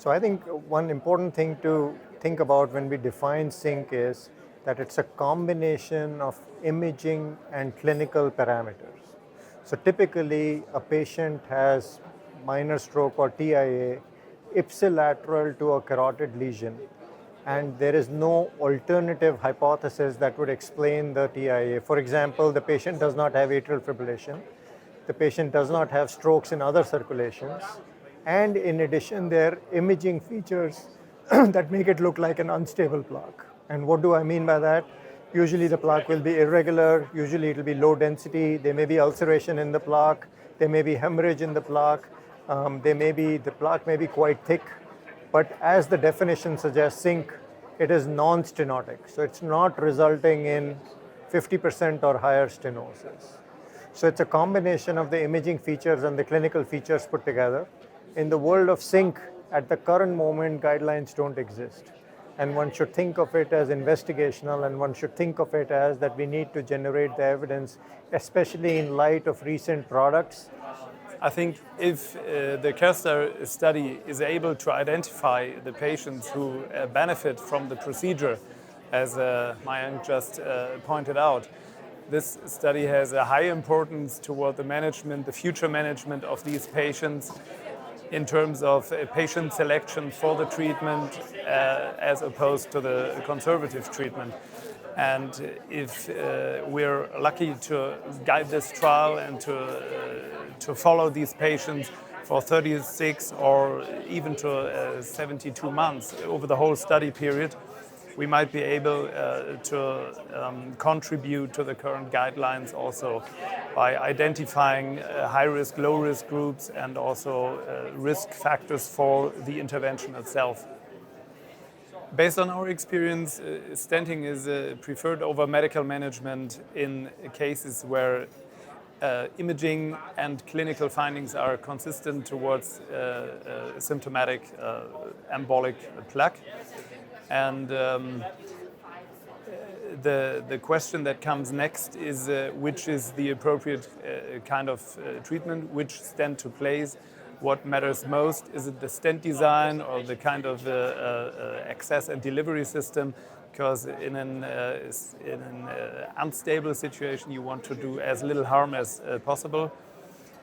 So I think one important thing to think about when we define SyNC is that it's a combination of imaging and clinical parameters. So typically a patient has minor stroke or TIA ipsilateral to a carotid lesion, and there is no alternative hypothesis that would explain the TIA. For example, the patient does not have atrial fibrillation, the patient does not have strokes in other circulations, and in addition, there are imaging features that make it look like an unstable plaque. And what do I mean by that? Usually the plaque will be irregular, usually it will be low density, there may be ulceration in the plaque, there may be hemorrhage in the plaque, the plaque may be quite thick, but as the definition suggests, SyNC, it is non-stenotic. So it's not resulting in 50% or higher stenosis. So it's a combination of the imaging features and the clinical features put together. In the world of SyNC, at the current moment, guidelines don't exist. And one should think of it as investigational, and one should think of it as that we need to generate the evidence, especially in light of recent products. I think if the CARESTAR study is able to identify the patients who benefit from the procedure, as Mayank just pointed out, this study has a high importance toward the management, the future management of these patients in terms of patient selection for the treatment as opposed to the conservative treatment. And if we're lucky to guide this trial and to follow these patients for 36 or even to 72 months over the whole study period, we might be able to contribute to the current guidelines also by identifying high-risk, low-risk groups and also risk factors for the intervention itself. Based on our experience, stenting is preferred over medical management in cases where imaging and clinical findings are consistent towards symptomatic embolic plaque. And the question that comes next is which is the appropriate kind of treatment, which stent to place, what matters most. Is it the stent design or the kind of access and delivery system? Because in an unstable situation, you want to do as little harm as possible.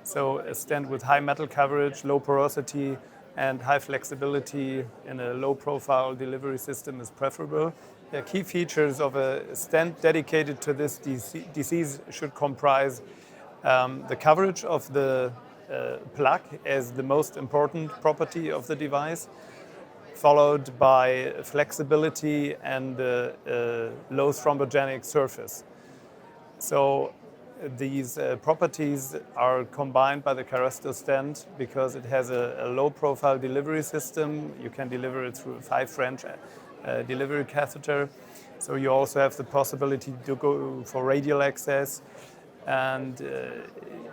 So a stent with high metal coverage, low porosity, and high flexibility in a low-profile delivery system is preferable. The key features of a stent dedicated to this disease should comprise the coverage of the plaque as the most important property of the device, followed by flexibility and low thrombogenic surface. So these properties are combined by the CARESTO stent because it has a low-profile delivery system. You can deliver it through a 5 French delivery catheter. So you also have the possibility to go for radial access. And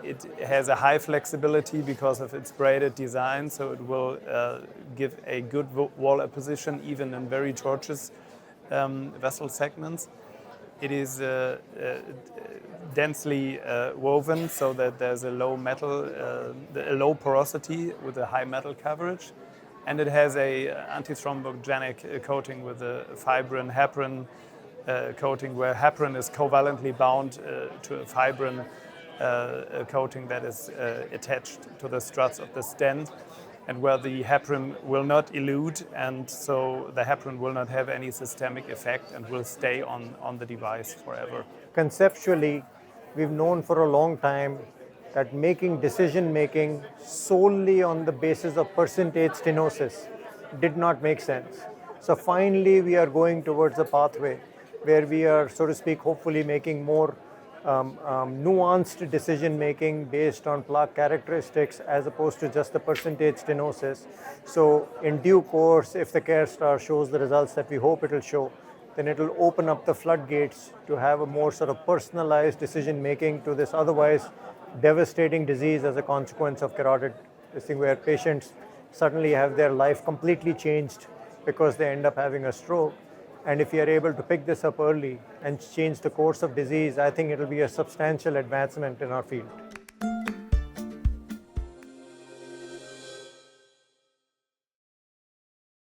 it has a high flexibility because of its braided design, so it will give a good wall apposition even in very tortuous vessel segments. It is densely woven so that there's a low low porosity with a high metal coverage, and it has a antithrombogenic coating with a fibrin heparin coating, where heparin is covalently bound to a fibrin coating that is attached to the struts of the stent, and where the heparin will not elute, and so the heparin will not have any systemic effect and will stay on the device forever. Conceptually, we've known for a long time that making decision-making solely on the basis of percentage stenosis did not make sense. So finally, we are going towards a pathway where we are, so to speak, hopefully making more nuanced decision-making based on plaque characteristics as opposed to just the percentage stenosis. So in due course, if the CARESTAR shows the results that we hope it will show, then it will open up the floodgates to have a more sort of personalized decision-making to this otherwise devastating disease as a consequence of carotid, this thing where patients suddenly have their life completely changed because they end up having a stroke. And if we are able to pick this up early and change the course of disease, I think it will be a substantial advancement in our field.